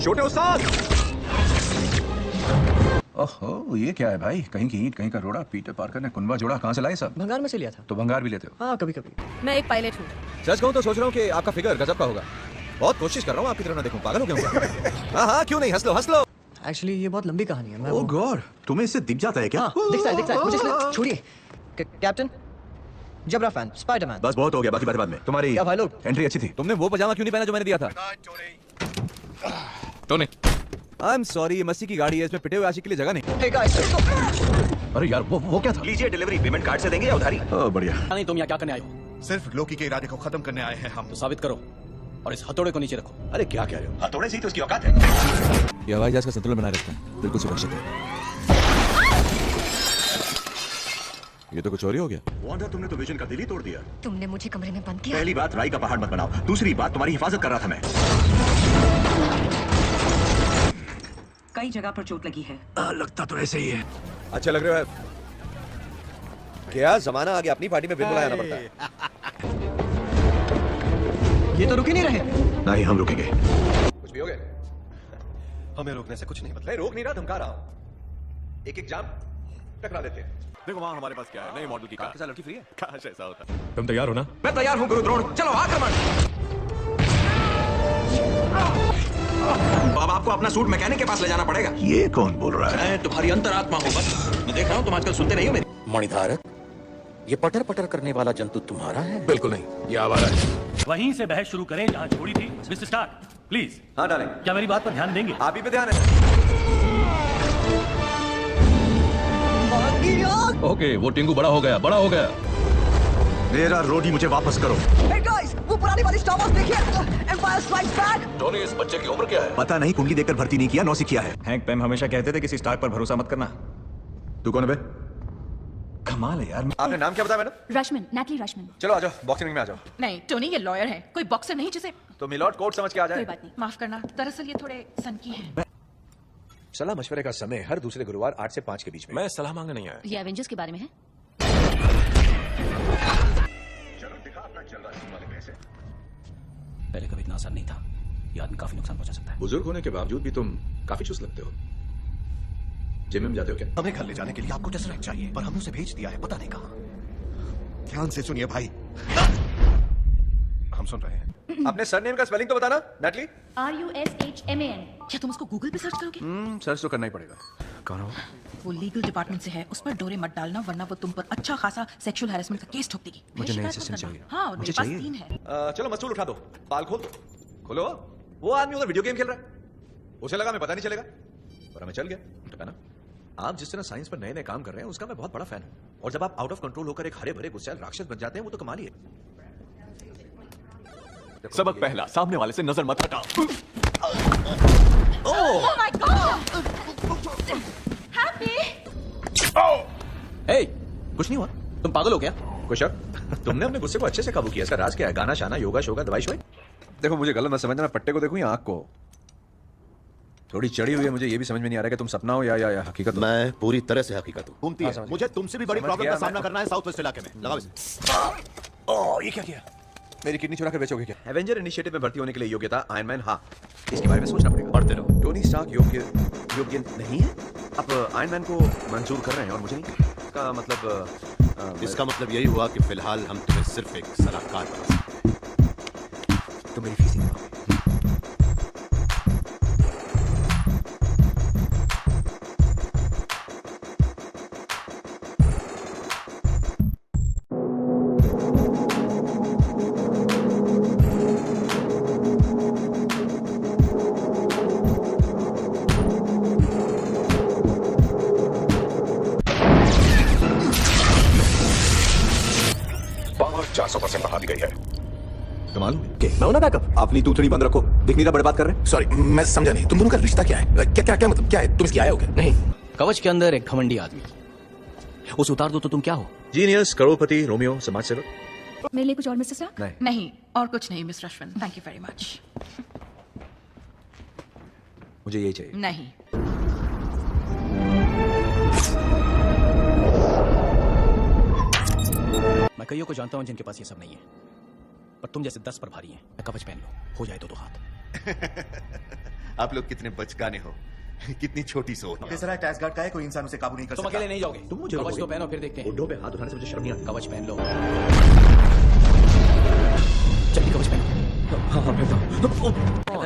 छोटे उस्ताद। ओहो, ये क्या है भाई? कहीं की ईंट कहीं का रोड़ा। पीटर पार्कर ने कुनबा जोड़ा कहाँ से लाए सब? भंगार में से लिया था। तो भंगार भी लेते हो? हाँ, कभी कभी। मैं एक पायलट हूँ। सच कहूँ तो सोच रहा हूँ कि आपका फिगर गजब का होगा। बहुत कोशिश कर रहा हूँ आपकी तरह ना देखूं। पागल हो गया हूँ। हाँ हाँ, क्यों नहीं, हंस लो हंस लो। एक्चुअली ये बहुत लंबी कहानी है। मैं ओह गॉड, तुम्हें इससे दिख जाता है क्या? हाँ, दिखता है। मुझे इसमें छोड़िए। कैप्टन, जबरा फैन, स्पाइडरमैन। बस बहुत हो गया, बाकी बातें बाद में। तुम्हारी क्या भाई लोग? एंट्री अच्छी थी। तुमने वो पजामा क्यों नहीं पहना जो मैंने दिया था? टोनी, आई एम सॉरी, ये मस्सी की गाड़ी है, इसमें पिटे हुए आशिक के लिए जगह नहीं। Hey guys, अरे यार वो क्या था? लीजिए डिलीवरी, पेमेंट कार्ड से देंगे या उधारी? ओह बढ़िया। नहीं, तुम यहाँ क्या करने आए हो? सिर्फ लोकी के इरादे को खत्म करने आए हैं हम। तो साबित करो और इस हथौड़े को नीचे रखो। अरे क्या कह रहे हो? हथौड़े से ही तो उसकी औकात है। ये हवाई जहाज का संतुलन बनाए रखता है, बिल्कुल सुरक्षित है। ये तो कुछ और ही हो गया। वांडा, तुमने तो विजन का दिल ही तोड़ दिया। तुमने मुझे कमरे में बंद किया। पहली बात, राई का पहाड़ मत बनाओ। दूसरी बात, तुम्हारी हिफाजत कर रहा था मैं। कई जगह पर चोट लगी है। लगता तो ऐसे ही है। अच्छा लग रहा है। क्या जमाना आ गया, अपनी पार्टी में बिल्कुल आना पड़ता है। ये तो रुक ही नहीं रहे। नहीं, हम रुकेंगे। कुछ भी हो गया? हमें रोकने से कुछ नहीं मतलब। मैं रोक नहीं रहा, धमका रहा हूँ। एक जाम टकरा लेते हैं। देखो वहाँ हमारे पास क्या है, नई मॉडल की कार। आपके साथ लड़की फ्री है? काश ऐसा होता। तुम तैयार हो ना? मैं तैयार हूँ गुरु द्रोण, चलो आक्रमण। अब आपको अपना सूट मैकेनिक के पास ले जाना पड़ेगा। ये कौन बोल रहा है? मैं तुम्हारी अंतरात्मा हूँ बस। मैं देख रहा हूँ तुम आजकल सुनते नहीं हो मेरी। मणिधारक, ये पटर पटर करने वाला जंतु तुम्हारा है? बिल्कुल नहीं, ये आवारा है। वहीं से बहस शुरू करें जहां छोड़ी थी। Mister Stark, please. हाँ डालें। क्या मेरी बात पर ध्यान देंगे? आप ही पे ध्यान है। ओके, वो टिंगू बड़ा हो गया। मेरा रोडी मुझे वापस करो। Hey guys, वो पुरानी वाली स्टार वॉर्स देखिए, एम्पायर स्ट्राइक्स बैक। टोनी, इस बच्चे की उम्र क्या है? पता नहीं, कुंडली देखकर भर्ती नहीं किया, नौसिखिया है। हैंक पैम हमेशा कहते थे किसी स्टार्क पर भरोसा मत करना। तू कौन है बे? कमाल है यार। आपने नाम क्या बताया मैडम? रश्मिन, नैटली रश्मिन। चलो आ जाओ, बॉक्सिंग में आ जाओ। नहीं, टोनी ये लॉयर है, कोई बॉक्सर नहीं जिसे। तो मिलॉर्ड कोर्ट समझ के आ कोई जाए। बात नहीं, माफ करना। दरअसल ये थोड़े सनकी हैं। सलाह मशवरे का समय हर दूसरे गुरुवार 8 से 5 के बीच में। मैं सलाह मांगने नहीं आया। ये एवेंजर्स के बारे में है। पहले कभी इतना आसान नहीं था। ये आदमी काफी नुकसान पहुंचा सकता है। बुजुर्ग होने के बावजूद भी तुम काफी चुस्त लगते हो। जिम में जाते हो क्या? हमें घर ले जाने के लिए आपको टेस्ट चाहिए, पर हमने उसे भेज दिया है, पता नहीं कहाँ। ध्यान से सुनिए भाई। हम सुन रहे हैं। अपने सरनेम का स्पेलिंग तो बताना, नैटली। RUSHMAN। क्या तुम उसको गूगल पे सर्च करोगे? सर्च तो करना ही पड़ेगा। कौन हो? वो लीगल डिपार्टमेंट से है, उस पर डोरे मत डालना वरना वो तुम पर अच्छा खासा सेक्सुअल हैरेसमेंट का केस ठोक देगी। मुझे नई शिकायत मत असिस्टेंट करना। चाहिए। हाँ, मुझे मेरे पास चाहिए। 3 है। चलो मस्तूल उठा दो, बाल खोल दो। खोलो। वो आदमी उधर वीडियो गेम खेल रहा है। उसे लगा मैं पता नहीं चलेगा, पर हमें चल गया। तो ना, आप जिस तरह साइंस पर नए नए काम कर रहे हैं उसका मैं बहुत बड़ा फैन हूं। और जब आप आउट ऑफ कंट्रोल होकर एक हरे भरे गुस्सैल राक्षस बन जाते हैं वो तो कमाल ही है। सबक पहला, सामने वाले से नजर मत हटाओ। Oh my God! Happy! Hey, कुछ नहीं हुआ। तुम पागल हो क्या? कोई शक? तुमने अपने गुस्से को अच्छे से काबू किया। इसका राज क्या है? गाना शाना, योगा शोगा, दवाई शोई? देखो मुझे गलत मत समझना, मैं पट्टे को देखूं या आंख को? थोड़ी चढ़ी हुई है, मुझे ये भी समझ में नहीं आ रहा कि तुम सपना हो या हकीकत हो। मैं पूरी तरह से हकीकत हूँ। घूमती है। समझ मुझे तुमसे भी बड़ी समझ प्रॉब्लम गया का सामना मैं। करना है साउथ वेस्ट इलाके में। लगाओ इसे। ओह, ये क्या किया? मेरी किडनी चुरा कर बेचोगे क्या? एवेंजर इनिशिएटिव में भर्ती होने के लिए योग्यता आयरन मैन, हाँ, इसके बारे में सोचना पड़ेगा। पढ़ते रहो। टोनी स्टार्क योग्य नहीं है। अब आयरन मैन को मंजूर कर रहे हैं और मुझे नहीं। इसका मतलब इसका मतलब यही हुआ कि फिलहाल हम तुम्हें सिर्फ एक सलाहकार बना सकते हैं। तो मेरी फीस नहीं होगी। पावर 400% बढ़ा दी गई है। कमाल मैं हूं ना बैकअप। अपनी तूतड़ी बंद रखो। दिख नहीं रहा बड़े बात कर रहे हैं। सॉरी, मैं समझा नहीं। तुम दोनों का रिश्ता क्या है? क्या मतलब क्या है? तुम इसकी आए हो क्या? नहीं, कवच के अंदर एक घमंडी आदमी। उसे उतार दो तो तुम क्या हो? जीनियस, करोड़पति, रोमियो, समाज सेवक। मेरे लिए कुछ और मिस्टर स्टार्क? नहीं। नहीं, और कुछ नहीं mister Ashwin. Thank you very much. मुझे यही चाहिए। नहीं। मैं कईयों को जानता हूं जिनके पास ये सब नहीं है, पर तुम जैसे 10 पर भारी हैं। मैं कवच पहन लो, हो जाए तो 2 हाथ। आप लोग कितने बचकाने हो, कितनी छोटी सोच। टेसराक्ट एसगार्ड का है, कोई इंसान उसे काबू नहीं कर तुम सकता। अकेले नहीं जाओगे। तुम मुझे कवच रोकोगे? तो पहनो फिर देखते हैं। बुड्ढों पे हाथ उठाने से मुझे शर्म नहीं आती। कवच पहन लो। जल्दी कवच पहनो।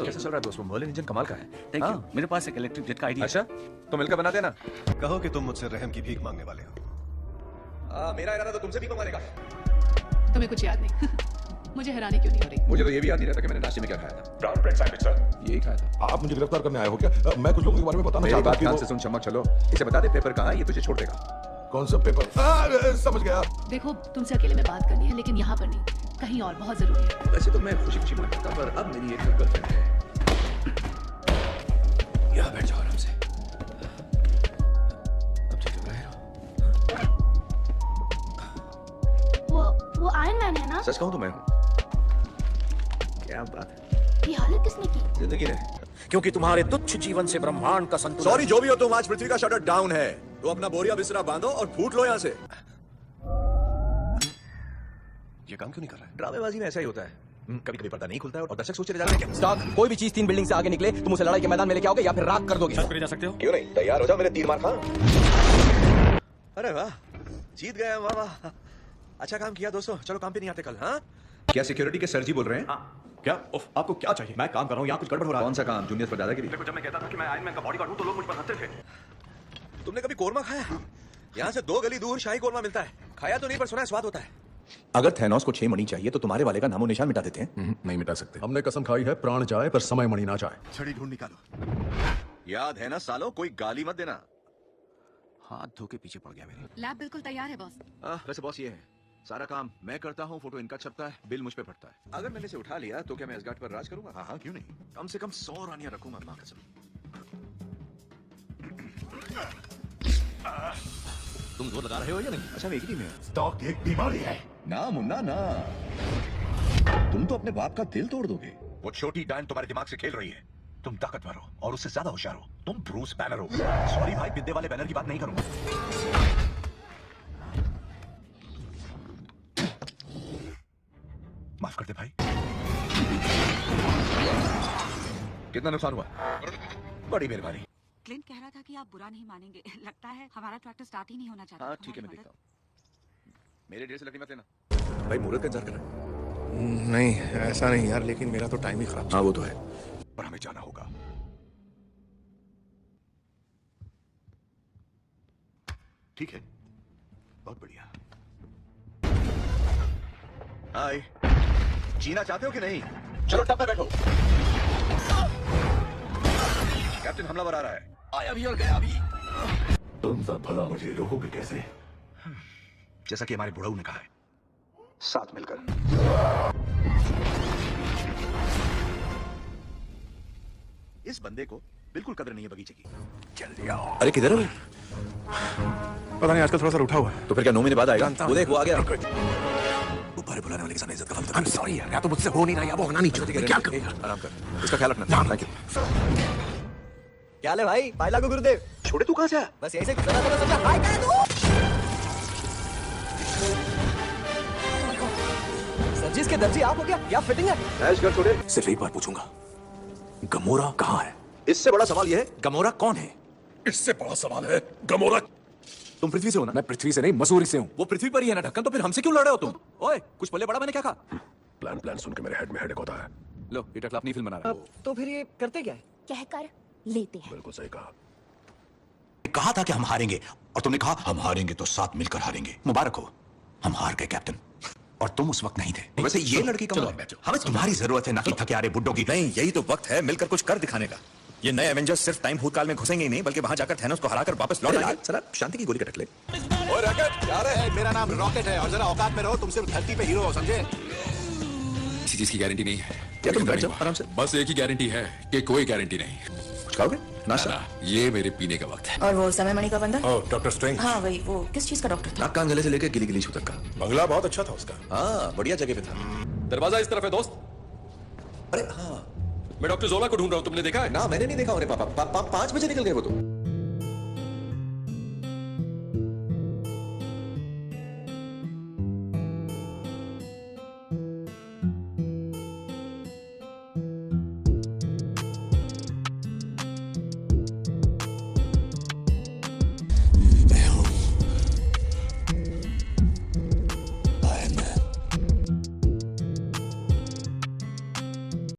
कैसा चल रहा है दोस्त? वो मर्लिन इंजन कमाल का है। Thank you. मेरे पास एक इलेक्ट्रिक जेट का आइडिया। अच्छा, तो मिलकर बनाते हैं ना। कहो कि तुम मुझसे रहम की भीख मांगने वाले हो। मेरा इरादा तो तुमसे भी मारेगा। तुम्हें कुछ याद नहीं। मुझे हैरानी क्यों नहीं हो रही? मुझे तो ये भी याद नहीं रहता कि मैंने नाश्ते में क्या खाया था। ब्राउन ब्रेड सैंडविच सर, यही खाया था। आप मुझे गिरफ्तार करने आए हो क्या? मैं कुछ लोगों के बारे में बताना मेरी चाहता बात हूं कि ध्यान वो- से सुन चमक, चलो इसे बता दे पेपर कहाँ है, ये तुझे छोड़ देगा। कौन सा पेपर? समझ गया। देखो, तुमसे अकेले में बात करनी है, लेकिन यहाँ पर नहीं, कहीं और बहुत जरूरी है। वैसे तो मैं खुशी खुशी मान सकता, पर अब मेरी एक गर्लफ्रेंड है। यहाँ बैठ जाओ आराम से। अब ठीक लग रहा है? वो आयरन मैन है ना? सच कहूँ तो मैं हूँ। क्या बात है, ये हालत किसने की? जिंदगी ने। क्योंकि तुम्हारे तुच्छ जीवन से ब्रह्मांड का संतुलन। सॉरी जो भी हो तुम, आज पृथ्वी का शटर डाउन है, तो अपना बोरिया बिस्तरा बांधो और फूट लो यहाँ से। ये काम क्यों नहीं कर रहा है? ड्रामेबाजी में ऐसा ही होता है, कभी कभी पर्दा नहीं खुलता है और दर्शक सोच रहे जाते हैं क्या। स्टॉक, कोई भी चीज 3 बिल्डिंग से आगे निकले तुम उसे लड़ाई के मैदान में लेके आओगे या फिर राख कर दोगे। जा सकते हो? क्यों नहीं, तैयार हो जाओ मेरे तीर मार खा। अरे वाह, जीत गए, वाह वाह, अच्छा काम किया दोस्तों। चलो काम पे नहीं आते कल। हाँ, क्या सिक्योरिटी के सर जी बोल रहे हैं? क्या? उफ, आपको क्या चाहिए? मैं काम कर रहा हूँ, यहाँ कुछ गड़बड़ हो रहा है। कौन सा काम? जूनियर पर दादागिरी। देखो, जब मैं कहता था कि मैं आयरन मैन का बॉडीगार्ड हूँ तो लोग मुझ पर हंसते थे। तुमने कभी कोरमा खाया? यहाँ से 2 गली दूर शाही कोरमा मिलता है। खाया तो नहीं, पर सुना है स्वाद होता है। अगर थैनोस को 6 मणि चाहिए तो तुम्हारे वाले का नामो निशान मिटा देते हैं। नहीं मिटा सकते। हमने कसम खाई है, प्राण जाए पर समय मणि ना जाए। छड़ी ढूंढ निकालो। याद है ना सालों, कोई गाली मत देना। हाथ धो के पीछे पड़ गया मेरे। लैब बिल्कुल तैयार है बॉस। वैसे बॉस ये है, सारा काम मैं करता हूँ, फोटो इनका छपता है, बिल मुझ पे फटता है। अगर मैंने इसे उठा लिया तो क्या मैं एसगार्ड पर राज करूंगा? हाँ, क्यों नहीं। कम से कम 100 रानियां रखूंगा, मां कसम। तुम जोर लगा रहे हो या नहीं? अच्छा, मैं एक ही में हूं। स्टॉक एक बीमारी है। ना मुन्ना ना, तुम तो अपने बाप का दिल तोड़ दोगे। वो छोटी डायन तुम्हारे दिमाग से खेल रही है। तुम ताकतवर हो और उससे ज्यादा होशियार हो। तुम ब्रूस बैनर हो। सॉरी भाई, बिद्दे वाले बैनर की बात नहीं करूंगा। माफ कर दे भाई। कितना नुकसान हुआ? बड़ी मेहरबानी। क्लिंट कह रहा था कि आप बुरा नहीं मानेंगे। लगता है हमारा ट्रैक्टर स्टार्ट ही नहीं होना चाहता। हाँ ठीक है, मैं देखता हूँ। मेरे ढेर से लकड़ी मत लेना। भाई मुहूर्त का इंतजार कर रहे हैं। नहीं, ऐसा नहीं यार, लेकिन मेरा तो टाइम ही खराब। हाँ वो तो है। पर हमें जाना होगा। ठीक है, बहुत बढ़िया। हाय, जीना चाहते हो कि नहीं? चलो टप पे बैठो। कैप्टन हमलावर आ रहा है। आया भी और गया भी। तुम सब भला मुझे रोकोगे कैसे? जैसा कि हमारे बुढ़ऊ ने कहा है, साथ मिलकर। इस बंदे को बिल्कुल कदर नहीं है बगीचे की। जल्दी आओ। अरे किधर है वो? पता नहीं, आजकल थोड़ा सा उठा हुआ है। तो फिर क्या 9 महीने बाद आएगा? जानता हूं। वो देख, वो आ गया। ऊपर बुलाने वाले के सामने इज्जत का फलता। I'm sorry यार, या तो मुझसे हो नहीं रहा या वो होना नहीं चाहते। क्या करूं? आराम कर, इसका ख्याल रखना। Thank you. क्या ले भाई, पायला को गुरुदेव। छोटे तू कहां से आया? बस यहीं से गुजरा था, सोचा हाय कर दूं। सर जी, इसके दर्जी आप हो क्या? क्या फिटिंग है? ऐश कर छोटे। सिर्फ एक बार पूछूंगा, गमोरा कहाँ है? इससे बड़ा सवाल यह है, गमोरा कौन है? इससे बड़ा सवाल है, गमोरा। तुम पृथ्वी से हो ना? मैं पृथ्वी से नहीं, मसूरी से हूँ। वो पृथ्वी पर ही है ना ढक्कन, तो फिर हमसे क्यों लड़ रहे हो तुम? ओए, कुछ पल्ले बड़ा मैंने क्या कहा? प्लान सुन के मेरे हेड में हेडेक होता है। लो, ये टकला अपनी फिल्म बना रहा है। तो फिर ये करते क्या है? कहकर लेते हैं। बिल्कुल सही कहा। कहा था कि हम हारेंगे और तुमने कहा हम हारेंगे तो साथ मिलकर हारेंगे। मुबारक हो, हम हार गए कैप्टन, और तुम उस वक्त नहीं थे। वैसे ये लड़की कम है, हमें तुम्हारी जरूरत है, ना कि थके हारे बुड्ढों की। नहीं, यही तो वक्त है मिलकर कुछ कर दिखाने का। ये नए एवेंजर्स सिर्फ टाइम भूतकाल में घुसेंगे ही नहीं, बल्कि वहां जाकर थैनोस को हराकर वापस लौट आएंगे। सर शांति की गोली का टकले। ओए रॉकेट, क्या रे? मेरा नाम रॉकेट है और जरा औकात में रहो, तुम सिर्फ धरती पे हीरो हो, समझे? किसी चीज की गारंटी नहीं है। क्या तुम बैठ जाओ आराम से। बस एक ही गारंटी है कि कोई गारंटी नहीं। कुछ खाओगे? नाश्ता? ना, ये मेरे पीने का वक्त है। और वो समय मणि का बंदा? ओह, डॉक्टर स्ट्रेंज। हाँ वही, वो किस चीज का डॉक्टर था? नाक कान गले से लेकर गिली गिली छू तक का। बंगला बहुत अच्छा था उसका। हाँ, बढ़िया जगह पे था। दरवाजा इस तरफ है दोस्त। अरे हाँ, मैं डॉक्टर जोला को ढूंढ रहा हूँ, तुमने देखा है? ना मैंने नहीं देखा उन्हें। पापा 5 बजे निकल गए वो तो।